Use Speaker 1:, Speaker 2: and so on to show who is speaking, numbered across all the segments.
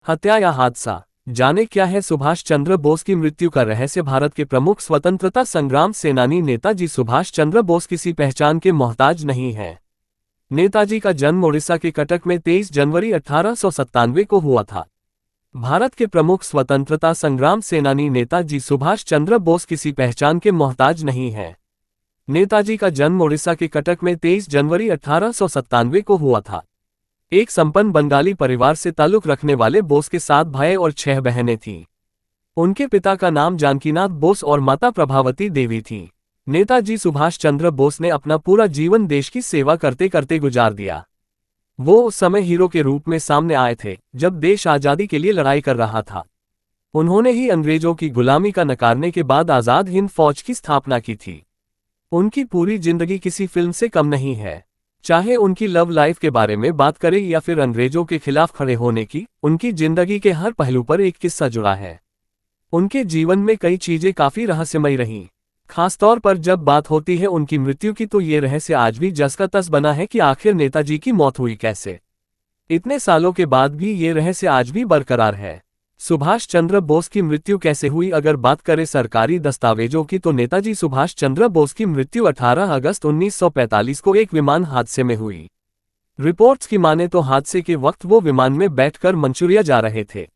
Speaker 1: हत्या या हादसा, जाने क्या है सुभाष चंद्र बोस की मृत्यु का रहस्य। भारत के प्रमुख स्वतंत्रता संग्राम सेनानी नेताजी सुभाष चंद्र बोस किसी पहचान के मोहताज नहीं हैं। नेताजी का जन्म ओडिशा के कटक में 23 जनवरी 1897 को हुआ था। भारत के प्रमुख स्वतंत्रता संग्राम सेनानी नेताजी सुभाष चंद्र बोस किसी पहचान के मोहताज नहीं हैं। नेताजी का जन्म ओडिशा के कटक में 23 जनवरी 1897 को हुआ था। एक संपन्न बंगाली परिवार से ताल्लुक रखने वाले बोस के 7 भाई और 6 बहनें थीं। उनके पिता का नाम जानकीनाथ बोस और माता प्रभावती देवी थी। नेताजी सुभाष चंद्र बोस ने अपना पूरा जीवन देश की सेवा करते करते गुजार दिया। वो उस समय हीरो के रूप में सामने आए थे जब देश आज़ादी के लिए लड़ाई कर रहा था। उन्होंने ही अंग्रेजों की गुलामी का नकारने के बाद आज़ाद हिंद फौज की स्थापना की थी। उनकी पूरी जिंदगी किसी फिल्म से कम नहीं है। चाहे उनकी लव लाइफ के बारे में बात करें या फिर अंग्रेजों के खिलाफ खड़े होने की, उनकी जिंदगी के हर पहलू पर एक किस्सा जुड़ा है। उनके जीवन में कई चीजें काफी रहस्यमयी रहीं। खासतौर पर जब बात होती है उनकी मृत्यु की तो ये रहस्य आज भी जस का तस बना है कि आखिर नेताजी की मौत हुई कैसे। इतने सालों के बाद भी ये रहस्य आज भी बरकरार है। सुभाष चंद्र बोस की मृत्यु कैसे हुई? अगर बात करें सरकारी दस्तावेजों की तो नेताजी सुभाष चंद्र बोस की मृत्यु 18 अगस्त 1945 को एक विमान हादसे में हुई। रिपोर्ट्स की माने तो हादसे के वक्त वो विमान में बैठकर मंचूरिया जा रहे थे।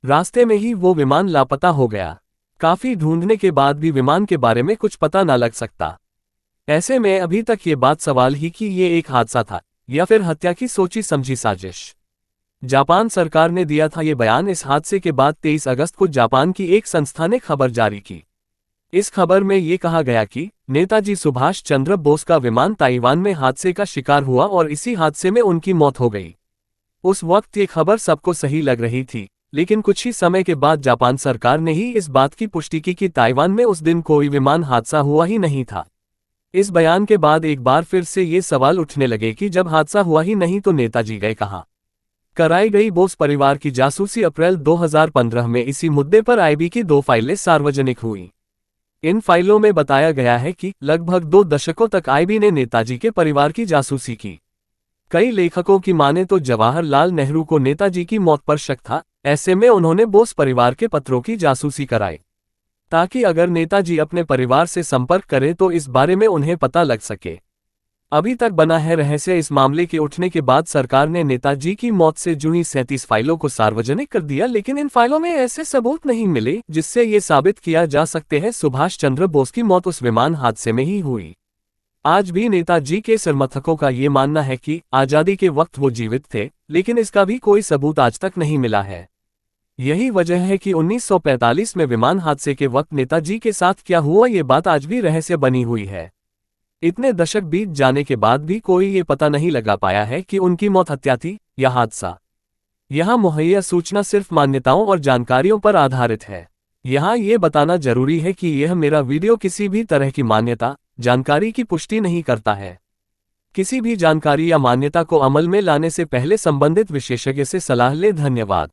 Speaker 1: रास्ते में ही वो विमान लापता हो गया। काफी ढूंढने के बाद भी विमान के बारे में कुछ पता न लग सकता। ऐसे में अभी तक ये बात सवाल ही कि ये एक हादसा था या फिर हत्या की सोची समझी साजिश। जापान सरकार ने दिया था ये बयान। इस हादसे के बाद 23 अगस्त को जापान की एक संस्था ने खबर जारी की। इस खबर में ये कहा गया कि नेताजी सुभाष चंद्र बोस का विमान ताइवान में हादसे का शिकार हुआ और इसी हादसे में उनकी मौत हो गई। उस वक्त ये खबर सबको सही लग रही थी, लेकिन कुछ ही समय के बाद जापान सरकार ने ही इस बात की पुष्टि की कि ताइवान में उस दिन कोई विमान हादसा हुआ ही नहीं था। इस बयान के बाद एक बार फिर से ये सवाल उठने लगे कि जब हादसा हुआ ही नहीं तो नेताजी गए कहाँ। कराई गई बोस परिवार की जासूसी। अप्रैल 2015 में इसी मुद्दे पर आईबी की 2 फाइलें सार्वजनिक हुई। इन फाइलों में बताया गया है कि लगभग 2 दशकों तक आईबी ने नेताजी के परिवार की जासूसी की। कई लेखकों की माने तो जवाहरलाल नेहरू को नेताजी की मौत पर शक था। ऐसे में उन्होंने बोस परिवार के पत्रों की जासूसी कराई ताकि अगर नेताजी अपने परिवार से संपर्क करें तो इस बारे में उन्हें पता लग सके। अभी तक बना है रहस्य। इस मामले के उठने के बाद सरकार ने नेताजी की मौत से जुड़ी 37 फाइलों को सार्वजनिक कर दिया, लेकिन इन फाइलों में ऐसे सबूत नहीं मिले जिससे ये साबित किया जा सकते हैं सुभाष चंद्र बोस की मौत उस विमान हादसे में ही हुई। आज भी नेताजी के समर्थकों का ये मानना है कि आज़ादी के वक्त वो जीवित थे, लेकिन इसका भी कोई सबूत आज तक नहीं मिला है। यही वजह है कि 1945 में विमान हादसे के वक्त नेताजी के साथ क्या हुआ ये बात आज भी रहस्य बनी हुई है। इतने दशक बीत जाने के बाद भी कोई ये पता नहीं लगा पाया है कि उनकी मौत हत्या थी या हादसा। यहाँ मुहैया सूचना सिर्फ मान्यताओं और जानकारियों पर आधारित है। यहाँ ये बताना जरूरी है कि यह मेरा वीडियो किसी भी तरह की मान्यता जानकारी की पुष्टि नहीं करता है। किसी भी जानकारी या मान्यता को अमल में लाने से पहले संबंधित विशेषज्ञ से सलाह लें। धन्यवाद।